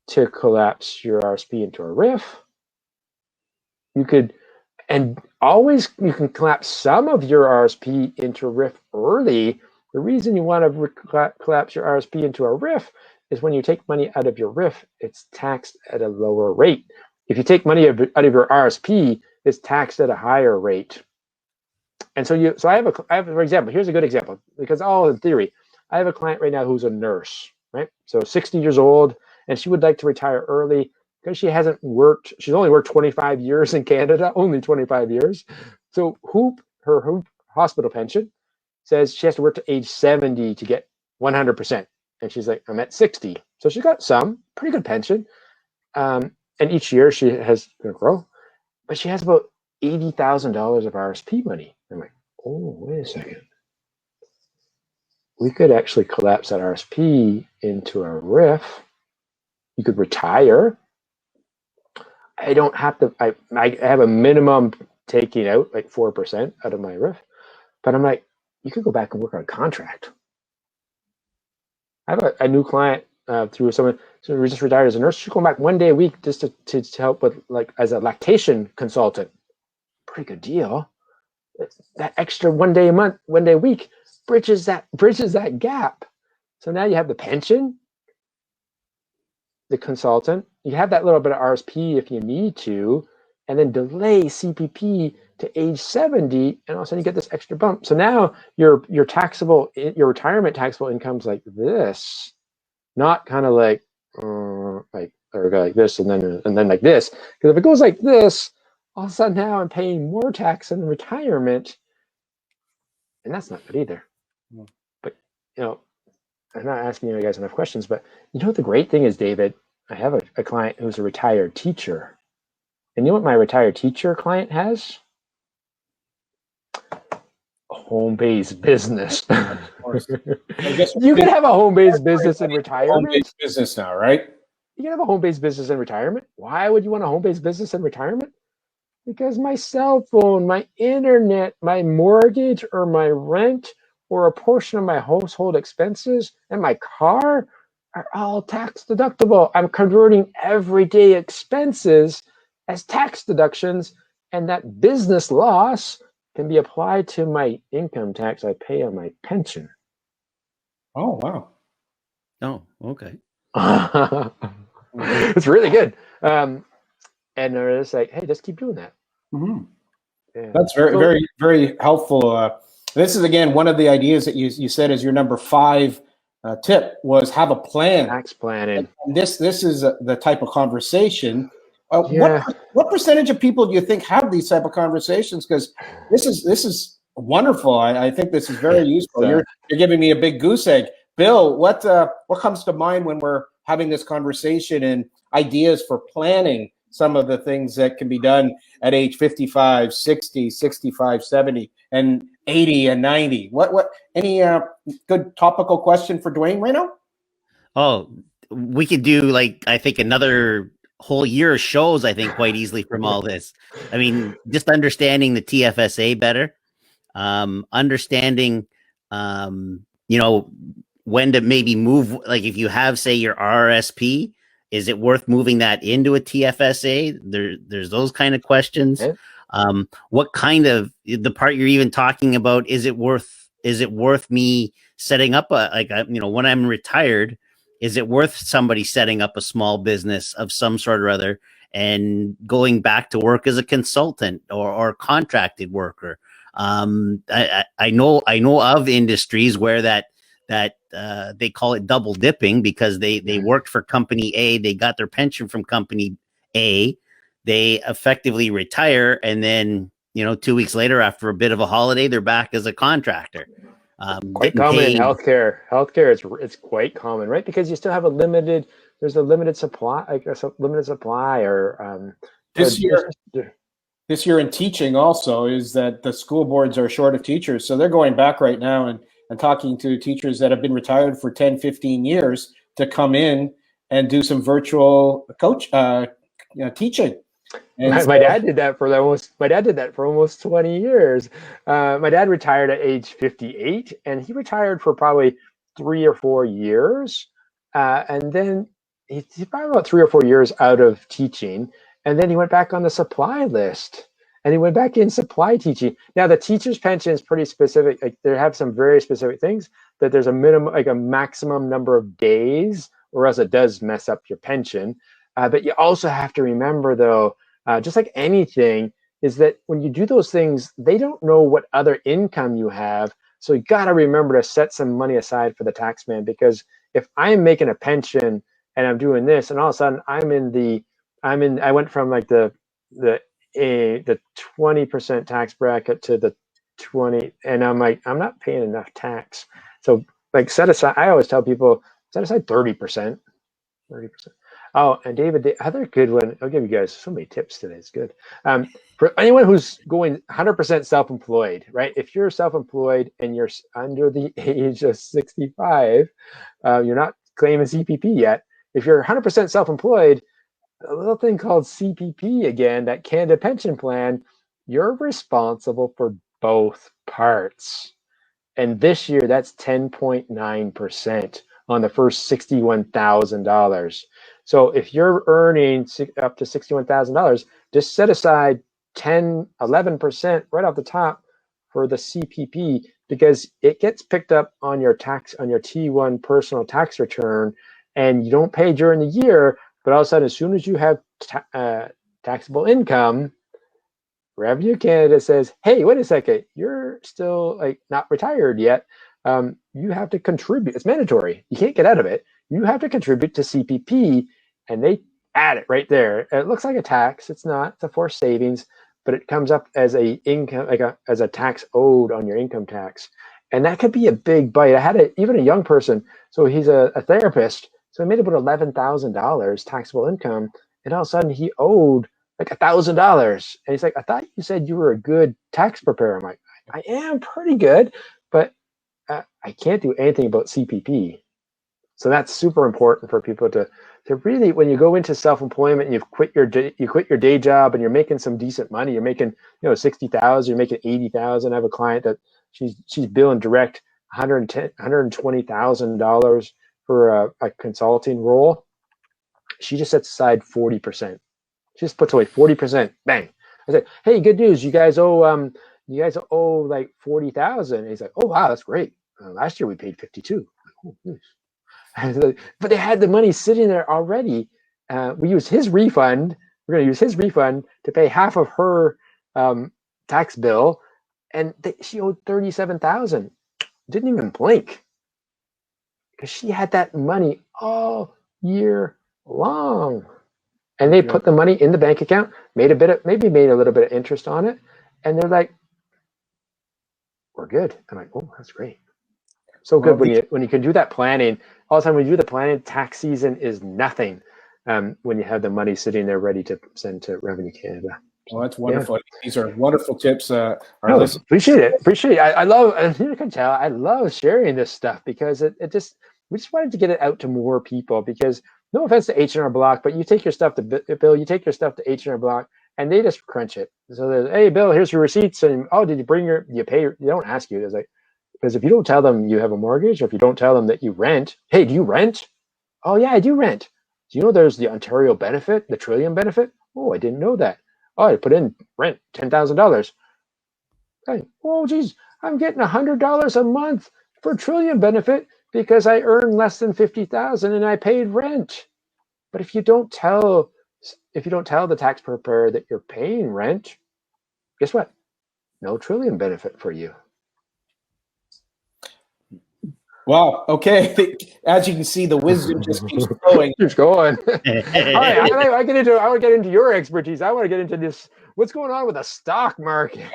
Speaker 3: to collapse your RSP into a RIF. You could, and always you can collapse some of your RSP into a RIF early. The reason you want to collapse your RSP into a RIF is when you take money out of your RIF, it's taxed at a lower rate. If you take money out of your RSP, it's taxed at a higher rate. And so I have for example, here's a good example, because all in theory, I have a client right now who's a nurse, right? So 60 years old, and she would like to retire early because she hasn't worked. She's only worked 25 years in Canada, only 25 years. So her hospital pension says she has to work to age 70 to get 100%. And she's like, I'm at 60. So she's got some pretty good pension. And each year she has going to grow, but she has about $80,000 of RSP money. I'm like, oh, wait a second. We could actually collapse that RSP into a RIF. You could retire. I don't have to, I have a minimum taking out like 4% out of my RIF, but I'm like, you could go back and work on a contract. I have a new client through someone who just retired as a nurse. She's going back 1 day a week just to help with, like, as a lactation consultant. Pretty good deal. That extra 1 day a month, 1 day a week bridges that gap. So now you have the pension, the consultant, you have that little bit of RSP if you need to, and then delay CPP to age 70, and all of a sudden you get this extra bump. So now your retirement taxable income's like this, not kind of like this and then like this. Because if it goes like this, all of a sudden now I'm paying more tax in retirement, and that's not good either.
Speaker 1: No.
Speaker 3: But I'm not asking you guys enough questions, but the great thing is, David, I have a client who's a retired teacher. And you know what my retired teacher client has? A home-based business.
Speaker 1: I guess
Speaker 3: You can have a home-based business in retirement.
Speaker 1: Home-based business now, right?
Speaker 3: You can have a home-based business in retirement. Why would you want a home-based business in retirement? Because my cell phone, my internet, my mortgage, or my rent, or a portion of my household expenses, and my car are all tax deductible. I'm converting everyday expenses as tax deductions, and that business loss can be applied to my income tax I pay on my pension.
Speaker 1: Oh, wow.
Speaker 2: Oh, okay.
Speaker 3: It's really good. And they're just like, hey, just keep doing that.
Speaker 1: Mm-hmm.
Speaker 3: Yeah.
Speaker 1: That's very, very helpful. This is, again, one of the ideas that you said as your number 5 tip was have a plan.
Speaker 3: Tax planning.
Speaker 1: And this is the type of conversation. What percentage of people do you think have these type of conversations? Because this is wonderful. I think this is very useful. You're giving me a big goose egg. Bill, what comes to mind when we're having this conversation and ideas for planning some of the things that can be done at age 55, 60, 65, 70, and 80 and 90? What any good topical question for Dwayne right now?
Speaker 2: Oh, we could do, I think, another whole year of shows, I think, quite easily from all this. I mean, just understanding the TFSA better, understanding, when to maybe move, like if you have, say, your RSP, is it worth moving that into a TFSA? There's those kind of questions.
Speaker 3: Yeah.
Speaker 2: What kind of, the part you're even talking about, is it worth me setting up when I'm retired, is it worth somebody setting up a small business of some sort or other and going back to work as a consultant or contracted worker? I know of industries where that they call it double dipping, because they worked for company A, they got their pension from company A, they effectively retire, and then 2 weeks later, after a bit of a holiday, they're back as a contractor.
Speaker 3: Quite common in healthcare. Healthcare, it's quite common, right? Because you still have there's a limited supply, or
Speaker 1: this year in teaching also is that the school boards are short of teachers. So they're going back right now and talking to teachers that have been retired for 10, 15 years to come in and do some virtual teaching.
Speaker 3: My dad did that for almost 20 years. My dad retired at age 58, and he retired for probably 3 or 4 years. And then he's probably about 3 or 4 years out of teaching. And then he went back on the supply list, and he went back in supply teaching. Now, the teacher's pension is pretty specific. Like, they have some very specific things, that there's a minimum, like a maximum number of days, or else it does mess up your pension. But you also have to remember, though, just like anything, is that when you do those things, they don't know what other income you have. So you got to remember to set some money aside for the tax man, because if I'm making a pension and I'm doing this, and all of a sudden I went from like the 20% tax bracket to the 20, and I'm like, I'm not paying enough tax. So like set aside, I always tell people, set aside 30%. 30%. Oh, and David, the other good one, I'll give you guys so many tips today. It's good. For anyone who's going 100% self-employed, right? If you're self-employed and you're under the age of 65, you're not claiming CPP yet. If you're 100% self-employed, a little thing called CPP again, that Canada Pension Plan, you're responsible for both parts. And this year, that's 10.9% on the first $61,000. So if you're earning up to $61,000, just set aside 10, 11% right off the top for the CPP, because it gets picked up on your tax, on your T1 personal tax return, and you don't pay during the year, but all of a sudden, as soon as you have taxable income, Revenue Canada says, hey, wait a second, you're still like not retired yet. You have to contribute. It's mandatory. You can't get out of it. You have to contribute to CPP, and they add it right there. It looks like a tax. It's not. It's a forced savings, but it comes up as a income, as a tax owed on your income tax, and that could be a big bite. I had even a young person. So he's a therapist. So he made about $11,000 taxable income, and all of a sudden he owed like $1,000. And he's like, I thought you said you were a good tax preparer. I'm like, I am pretty good, but I can't do anything about CPP. So that's super important for people to really, when you go into self-employment and you quit your day job and you're making some decent money, you're making, 60,000, you're making 80,000. I have a client that she's billing direct $120,000 for a consulting role. She just sets aside 40%. She just puts away 40%. Bang. I said, hey, good news. You guys owe like 40,000. And he's like, oh wow, that's great. Last year we paid 52. Oh, nice. But they had the money sitting there already. We used his refund. We're going to use his refund to pay half of her tax bill, and she owed 37,000. Didn't even blink because she had that money all year long. And they put the money in the bank account, maybe made a little bit of interest on it, and they're like, "We're good." I'm like, "Oh, that's great." So good when you can do that planning. All the time when you do the planning, tax season is nothing when you have the money sitting there ready to send to Revenue Canada.
Speaker 1: Well, that's wonderful. Yeah. These are wonderful tips.
Speaker 3: Appreciate it. I love, and you can tell, I love sharing this stuff because we just wanted to get it out to more people, because no offense to H&R Block, but you take your stuff to Bill, you take your stuff to H&R Block, and they just crunch it. So hey, Bill, here's your receipts, and did you bring you pay? They don't ask you. It's like, because if you don't tell them you have a mortgage, or if you don't tell them that you rent, hey, do you rent? Oh yeah, I do rent. Do you know there's the Ontario benefit, the Trillium benefit? Oh, I didn't know that. Oh, I put in rent, $10,000. Hey, oh geez, I'm getting $100 a month for Trillium benefit because I earn less than 50,000 and I paid rent. But if you don't tell the tax preparer that you're paying rent, guess what? No Trillium benefit for you.
Speaker 1: Wow. Okay. As you can see, the wisdom just keeps going.
Speaker 3: Keeps going. All right. I want to get into your expertise. I want to get into this. What's going on with the stock market?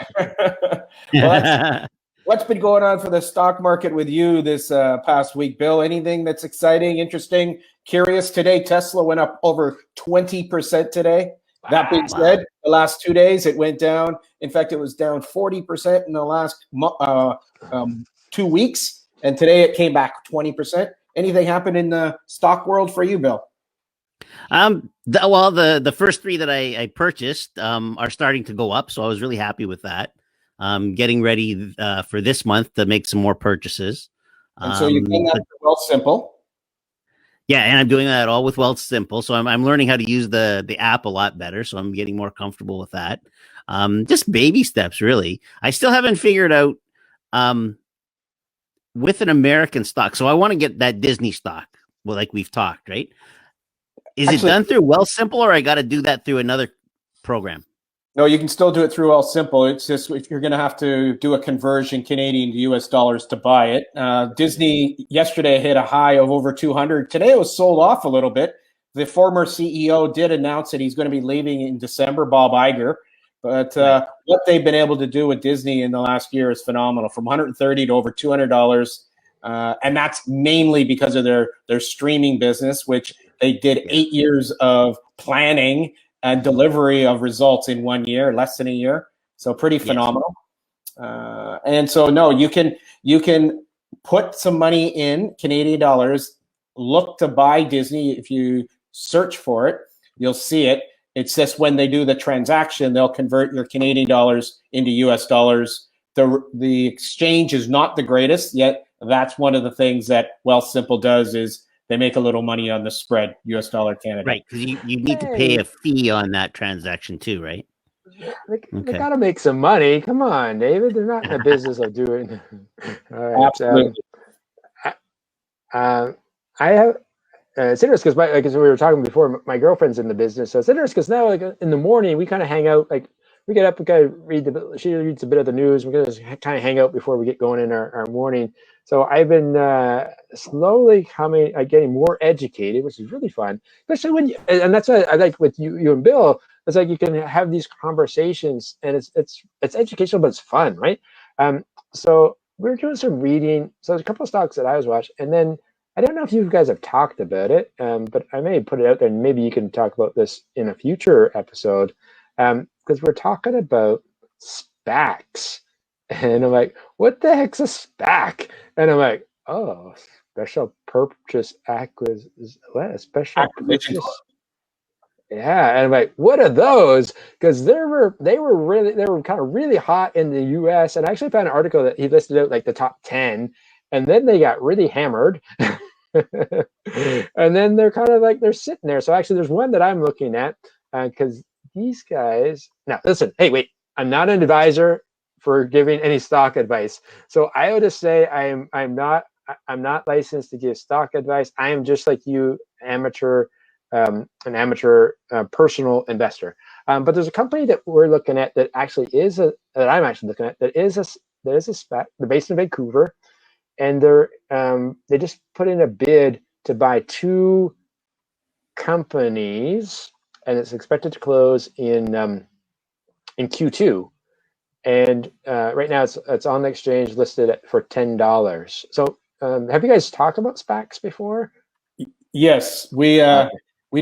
Speaker 1: What's been going on for the stock market with you this past week, Bill? Anything that's exciting, interesting, curious? Today, Tesla went up over 20% today. That being said, the last 2 days, it went down. In fact, it was down 40% in the last 2 weeks. And today it came back 20%. Anything happen in the stock world for you, Bill?
Speaker 2: The first three that I purchased are starting to go up, so I was really happy with that. Getting ready for this month to make some more purchases.
Speaker 1: And so you've done that with Wealthsimple.
Speaker 2: Yeah, and I'm doing that all with Wealthsimple. So I'm learning how to use the app a lot better. So I'm getting more comfortable with that. Just baby steps, really. I still haven't figured out with an American stock. So I want to get that Disney stock. Well, like we've talked, right? Is it done through Wealthsimple, or I got to do that through another program?
Speaker 1: No, you can still do it through Wealthsimple. It's just if you're going to have to do a conversion Canadian to US dollars to buy it. Disney yesterday hit a high of over 200. Today it was sold off a little bit. The former CEO did announce that he's going to be leaving in December, Bob Iger. But what they've been able to do with Disney in the last year is phenomenal, from $130 to over $200. And that's mainly because of their streaming business, which they did 8 years of planning and delivery of results in 1 year, less than a year. So pretty phenomenal. And so, no, you can put some money in Canadian dollars, look to buy Disney. If you search for it, you'll see it. It's just when they do the transaction, they'll convert your Canadian dollars into US dollars. The exchange is not the greatest, yet that's one of the things that Wealthsimple does is they make a little money on the spread, US dollar Canada.
Speaker 2: Right, because you need to pay a fee on that transaction too, right?
Speaker 3: They got to make some money. Come on, David. They're not in the business of doing. All right.
Speaker 1: Absolutely.
Speaker 3: I have. It's interesting because we were talking before. My girlfriend's in the business, so it's interesting because now, like in the morning, we kind of hang out. Like we get up, we kind of she reads a bit of the news. We kind of hang out before we get going in our morning. So I've been slowly getting more educated, which is really fun. Especially when and that's what I like with you and Bill. It's like you can have these conversations, and it's educational, but it's fun, right? So we're doing some reading. So there's a couple of stocks that I was watching, and then I don't know if you guys have talked about it, but I may put it out there, and maybe you can talk about this in a future episode, because we're talking about SPACs, and I'm like, what the heck's a SPAC? And I'm like, oh, special purchase acquisition, special purchase. Yeah, and I'm like, what are those? Because they were kind of really hot in the U.S. And I actually found an article that he listed out like the top 10, and then they got really hammered. And then they're kind of like they're sitting there. So actually, there's one that I'm looking at because these guys. Now, listen, hey, wait, I'm not an advisor for giving any stock advice. So I would just say I'm not licensed to give stock advice. I am just like you, an amateur personal investor. But there's a company that we're looking at that actually is that I'm actually looking at that is a SPAC. They're based in Vancouver, and they just put in a bid to buy 2 companies, and it's expected to close in Q2. And right now it's on the exchange listed for $10. So have you guys talked about SPACs before? Yes,
Speaker 1: we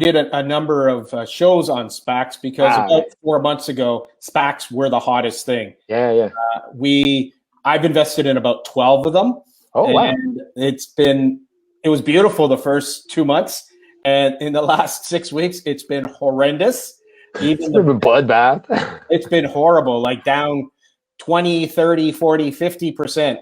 Speaker 1: did a number of shows on SPACs because about 4 months ago, SPACs were the hottest thing.
Speaker 3: Yeah.
Speaker 1: I've invested in about 12 of them.
Speaker 3: Oh, wow.
Speaker 1: And it was beautiful the first 2 months. And in the last 6 weeks, it's been horrendous.
Speaker 3: It's been a bloodbath.
Speaker 1: It's been horrible, like down 20, 30, 40, 50%.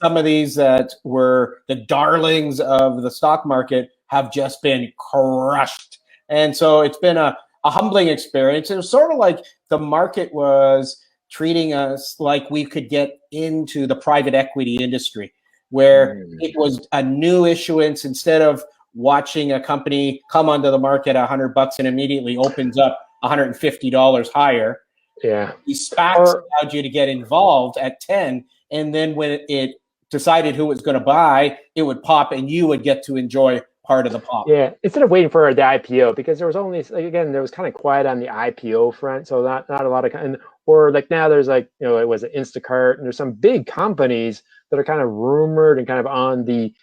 Speaker 1: Some of these that were the darlings of the stock market have just been crushed. And so it's been a humbling experience. It was sort of like the market was treating us like we could get into the private equity industry, where it was a new issuance. Instead of watching a company come onto the market $100 and immediately opens up $150 higher.
Speaker 3: Yeah.
Speaker 1: These SPACs allowed you to get involved at 10, and then when it decided who was going to buy, it would pop and you would get to enjoy part of the pop.
Speaker 3: Yeah, instead of waiting for the IPO, because there was only, like, again, there was kind of quiet on the IPO front, so not a lot of, or like now there's like, it was an Instacart, and there's some big companies that are kind of rumored and kind of on the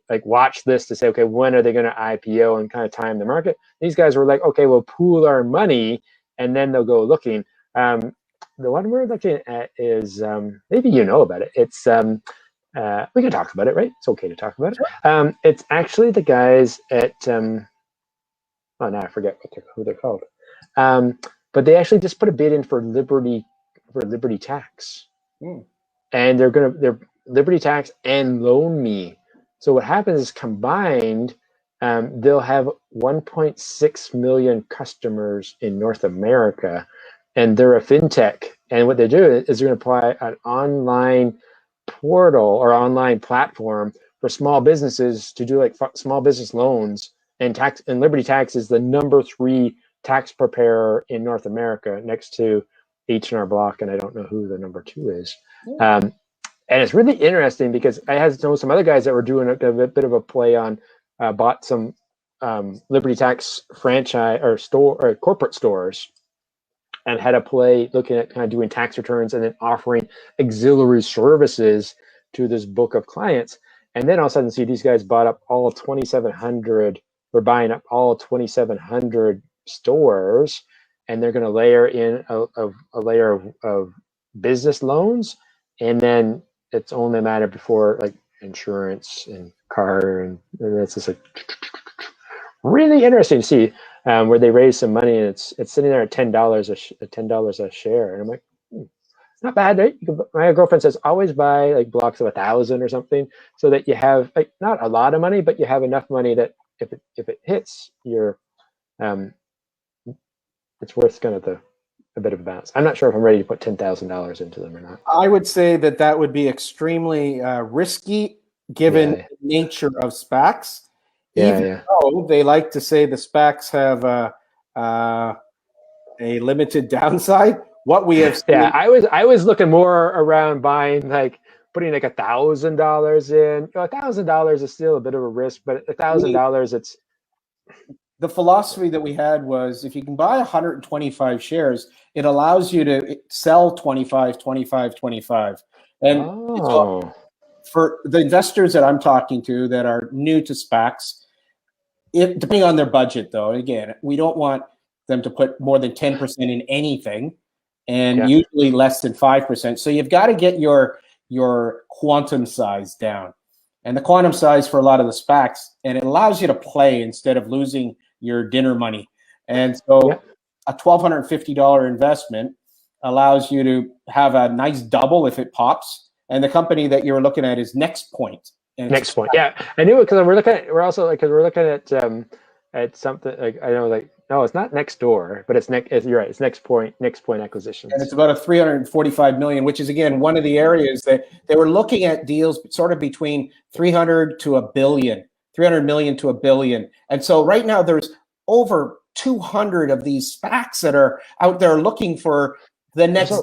Speaker 3: like watch list to say, okay, when are they going to IPO and kind of time the market. These guys were like, okay, we'll pool our money and then they'll go looking. The one we're looking at is maybe you know about it. It's we can talk about it, right? It's okay to talk about it. It's actually the guys at oh, now I forget who they're called. But they actually just put a bid in for Liberty Tax, and they're Liberty Tax and Loan Me. So what happens is combined, they'll have 1.6 million customers in North America, and they're a fintech. And what they do is they're going to apply an online portal or online platform for small businesses to do like small business loans, and Liberty Tax is the #3 tax preparer in North America, next to H&R Block, and I don't know who the #2 is. And it's really interesting because I had to know some other guys that were doing a bit of a play on, bought some Liberty Tax franchise or store or corporate stores, and how to play, looking at kind of doing tax returns and then offering auxiliary services to this book of clients. And then all of a sudden, see these guys bought up all 2,700. We're buying up all 2,700 stores, and they're going to layer in a layer of business loans, and then it's only a matter before like insurance and car, and that's just like really interesting to see where they raise some money, and it's sitting there at $10 a share, and I'm like, it's not bad, right? My girlfriend says always buy like blocks of 1,000 or something, so that you have like not a lot of money, but you have enough money that if it hits your it's worth kind of a bit of a bounce. I'm not sure if I'm ready to put $10,000 into them or not.
Speaker 1: I would say that would be extremely risky given the nature of SPACs. Even though they like to say the SPACs have a limited downside. What we have seen,
Speaker 3: I was looking more around buying like putting like $1,000 in. $1,000 is still a bit of a risk, but $1,000 it's.
Speaker 1: The philosophy that we had was if you can buy 125 shares, it allows you to sell 25, 25, 25. And so for the investors that I'm talking to that are new to SPACs, depending on their budget though, again, we don't want them to put more than 10% in anything, and usually less than 5%. So you've got to get your quantum size down. And the quantum size for a lot of the SPACs, and it allows you to play instead of losing your dinner money. And so a $1,250 investment allows you to have a nice double if it pops. And the company that you're looking at is Next Point.
Speaker 3: Next Point, yeah. I knew it because we're looking at something like, I know, like, no, it's not Next Door, but you're right, it's Next Point Acquisitions.
Speaker 1: And it's about a $345 million, which is again one of the areas that they were looking at deals sort of between 300 to a billion, 300 million to a billion. And so right now there's over 200 of these SPACs that are out there looking for the next.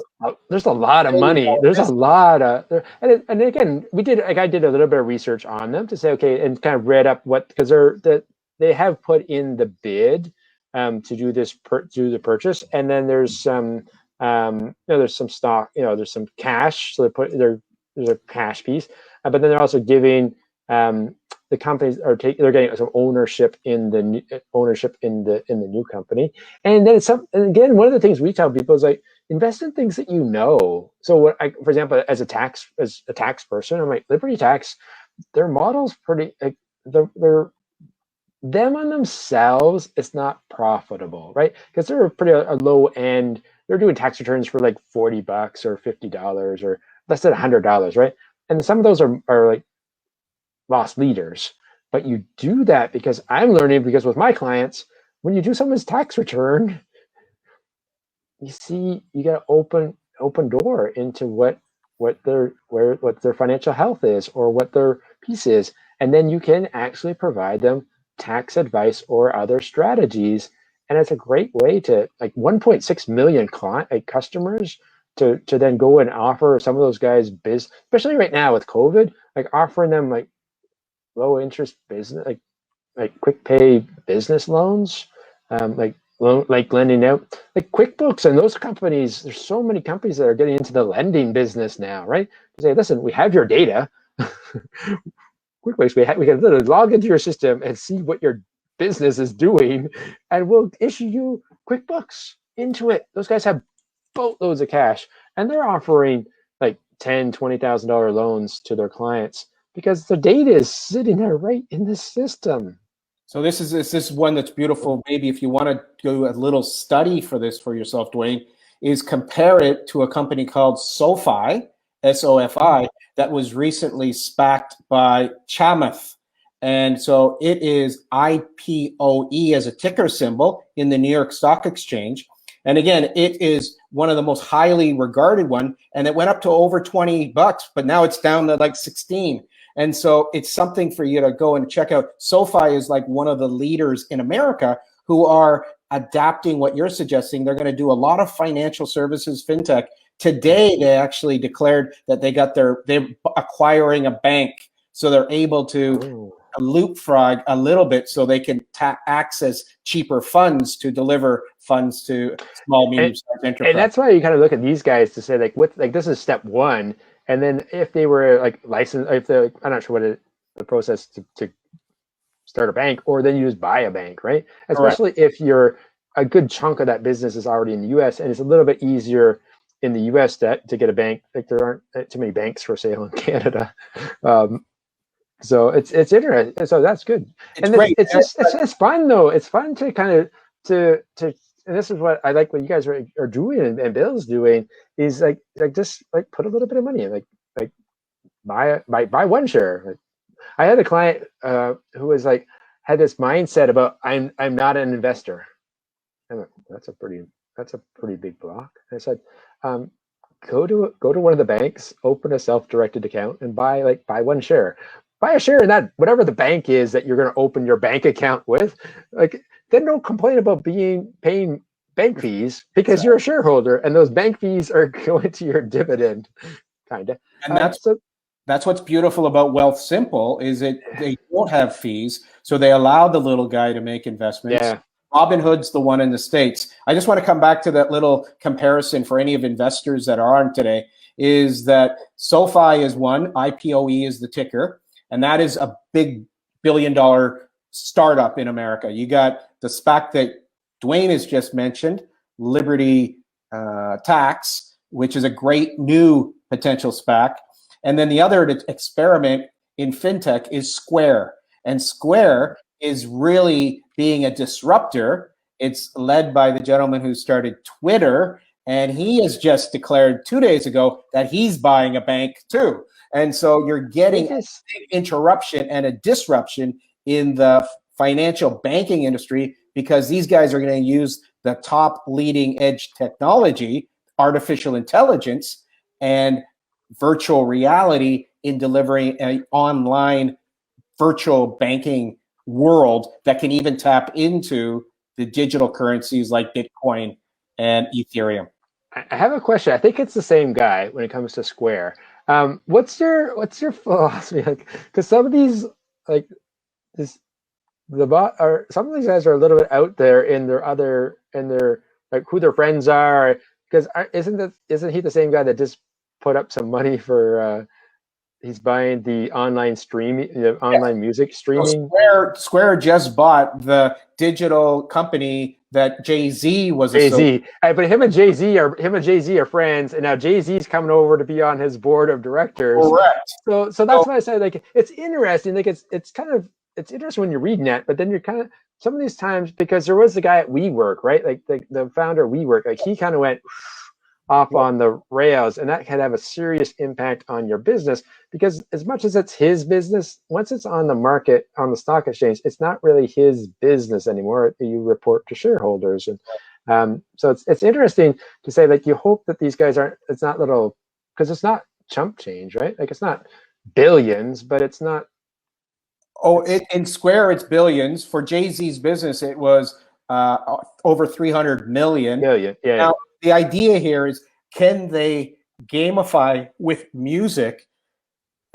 Speaker 3: There's a lot of money. There's a lot of, and again, I did a little bit of research on them to say, okay, and kind of read up because they have put in the bid to do the purchase, and then there's some there's some stock, there's some cash, so there's a cash piece, but then they're also giving the companies they're getting some ownership in the new company, and then and again, one of the things we tell people is like invest in things that you know. So for example, as a tax person, I'm like Liberty Tax, their model's pretty like they're them on themselves, it's not profitable, right? Because they're pretty a low end. They're doing tax returns for like $40 or $50 or less than $100, right? And some of those are like loss leaders. But you do that because I'm learning, because with my clients, when you do someone's tax return, you got an open door into what their financial health is or what their piece is, and then you can actually provide them tax advice or other strategies. And it's a great way to, like, 1.6 million customers to then go and offer some of those guys especially right now with COVID, like offering them like low interest business, like quick pay business loans, like lending out, like QuickBooks and those companies. There's so many companies that are getting into the lending business now, right? To say, listen, we have your data. QuickBooks, we can literally log into your system and see what your business is doing, and we'll issue you QuickBooks into it. Those guys have boatloads of cash, and they're offering like $10,000, $20,000 loans to their clients because the data is sitting there right in the system.
Speaker 1: So this is one that's beautiful. Maybe if you want to do a little study for this for yourself, Dwayne, is compare it to a company called SoFi, SOFI, that was recently SPACed by Chamath. And so it is IPOE as a ticker symbol in the New York Stock Exchange. And again, it is one of the most highly regarded one, and it went up to over $20, but now it's down to like 16. And so it's something for you to go and check out. SoFi is like one of the leaders in America who are adapting what you're suggesting. They're going to do a lot of financial services, fintech. Today, they actually declared that they're acquiring a bank. So they're able to leapfrog a little bit so they can access cheaper funds to deliver funds to small, medium-sized enterprise.
Speaker 3: And that's why you kind of look at these guys to say like, what, like this is step one. And then if they were like licensed, if they're, I'm not sure what the process to start a bank, or then you just buy a bank, right? Especially if you're a good chunk of that business is already in the US, and it's a little bit easier in the US to get a bank. Like there aren't too many banks for sale in Canada. So it's interesting. So that's good. And
Speaker 1: great.
Speaker 3: It's fun though. It's fun to kind of to and this is what I like what you guys are doing and Bill's doing is like just like put a little bit of money in, like buy one share. Like, I had a client who was like had this mindset about I'm not an investor. I went, that's a pretty big block. And I said, go to one of the banks, open a self-directed account, and buy one share. Buy a share in that whatever the bank is that you're going to open your bank account with. Like then don't complain about paying bank fees because you're a shareholder and those bank fees are going to your dividend, kind of.
Speaker 1: And that's what's beautiful about Wealth Simple is they don't have fees, so they allow the little guy to make investments.
Speaker 3: Yeah.
Speaker 1: Robinhood's the one in the States. I just want to come back to that little comparison for any of investors that are on today, is that SoFi is one, IPOE is the ticker, and that is a big billion-dollar startup in America. You got the SPAC that Dwayne has just mentioned, Liberty Tax, which is a great new potential SPAC. And then the other experiment in fintech is Square. And Square is really being a disruptor. It's led by the gentleman who started Twitter, and he has just declared 2 days ago that he's buying a bank too. And so you're getting a big interruption and a disruption in the financial banking industry because these guys are going to use the top leading edge technology, artificial intelligence, and virtual reality in delivering an online virtual banking world that can even tap into the digital currencies like Bitcoin and Ethereum.
Speaker 3: I have a question. I think it's the same guy when it comes to Square. What's your philosophy? Like, because some of these some of these guys are a little bit out there in their like who their friends are. Because isn't he the same guy that just put up some money for? He's buying the online music streaming.
Speaker 1: So Square just bought the digital company that Jay-Z was.
Speaker 3: Jay-Z, but him and Jay-Z are friends, and now Jay-Z's coming over to be on his board of directors.
Speaker 1: Correct.
Speaker 3: So that's why I say like it's interesting. Like it's interesting when you're reading that, but then you're kind of some of these times because there was the guy at WeWork, right? Like the founder of WeWork, like he kind of went off on the rails, and that can have a serious impact on your business because as much as it's his business, once it's on the market, on the stock exchange, it's not really his business anymore. You report to shareholders. And so it's interesting to say, like, you hope that these guys it's not little, because it's not chump change, right? Like it's not billions, but it's not.
Speaker 1: In Square, it's billions. For Jay-Z's business, it was over 300 million.
Speaker 3: Yeah.
Speaker 1: Now, the idea here is, can they gamify with music?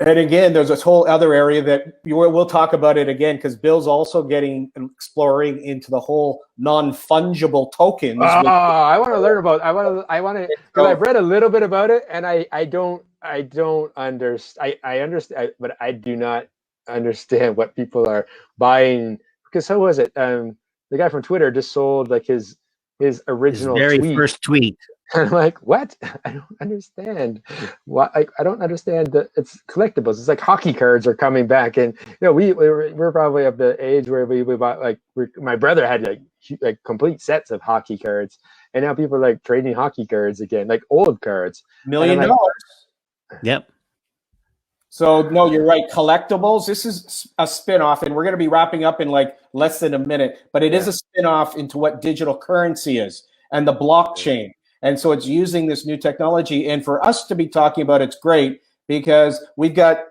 Speaker 1: And again, there's this whole other area that we'll talk about it again because Bill's also exploring into the whole non-fungible tokens.
Speaker 3: I want to learn about. I want to. Because I've read a little bit about it, and I don't understand. I understand, but I do not understand what people are buying. Because how was it? The guy from Twitter just sold like his original
Speaker 2: first tweet.
Speaker 3: And I'm like, what? I don't understand. What? I don't understand that it's collectibles. It's like hockey cards are coming back, and we're probably of the age where we bought my brother had like complete sets of hockey cards, and now people are like trading hockey cards again, like old cards.
Speaker 1: $1 million.
Speaker 2: Yep.
Speaker 1: So no, you're right. Collectibles. This is a spinoff, and we're going to be wrapping up in like less than a minute. But it is a spinoff into what digital currency is and the blockchain. And so it's using this new technology. And for us to be talking about it's great because we've got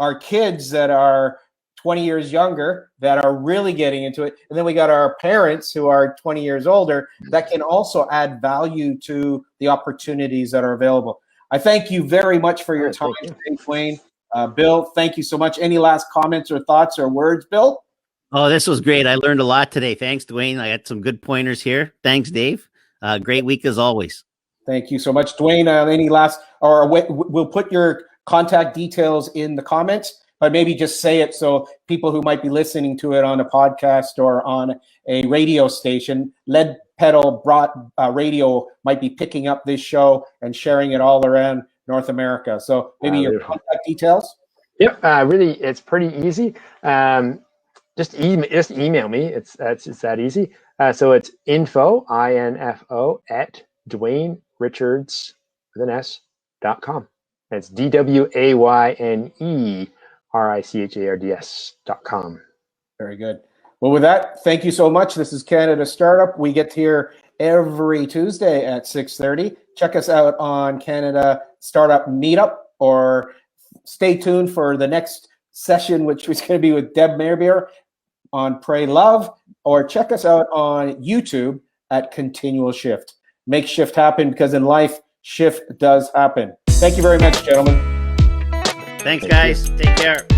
Speaker 1: our kids that are 20 years younger that are really getting into it, and then we got our parents who are 20 years older that can also add value to the opportunities that are available. I thank you very much for your time today, Dwayne. Bill, thank you so much. Any last comments or thoughts or words, Bill?
Speaker 2: Oh, this was great. I learned a lot today. Thanks, Dwayne. I got some good pointers here. Thanks, Dave. Great week as always.
Speaker 1: Thank you so much, Dwayne. Any last, or we'll put your contact details in the comments, but maybe just say it so people who might be listening to it on a podcast or on a radio station, Lead Pedal Radio might be picking up this show and sharing it all around North America. So maybe your contact details.
Speaker 3: Yep, really, it's pretty easy. Just email me. It's that easy. So it's info at DwayneRichards.com. It's DwayneRichards.com.
Speaker 1: Very good. Well, with that, thank you so much. This is Canada Startup. We get here every Tuesday at 6:30. Check us out on Canada Startup Meetup, or stay tuned for the next session, which was going to be with Deb Meyerbeer on Pray Love, or check us out on YouTube at Continual Shift. Make shift happen, because in life, shift does happen. Thank you very much, gentlemen.
Speaker 2: Thanks, guys. Take care.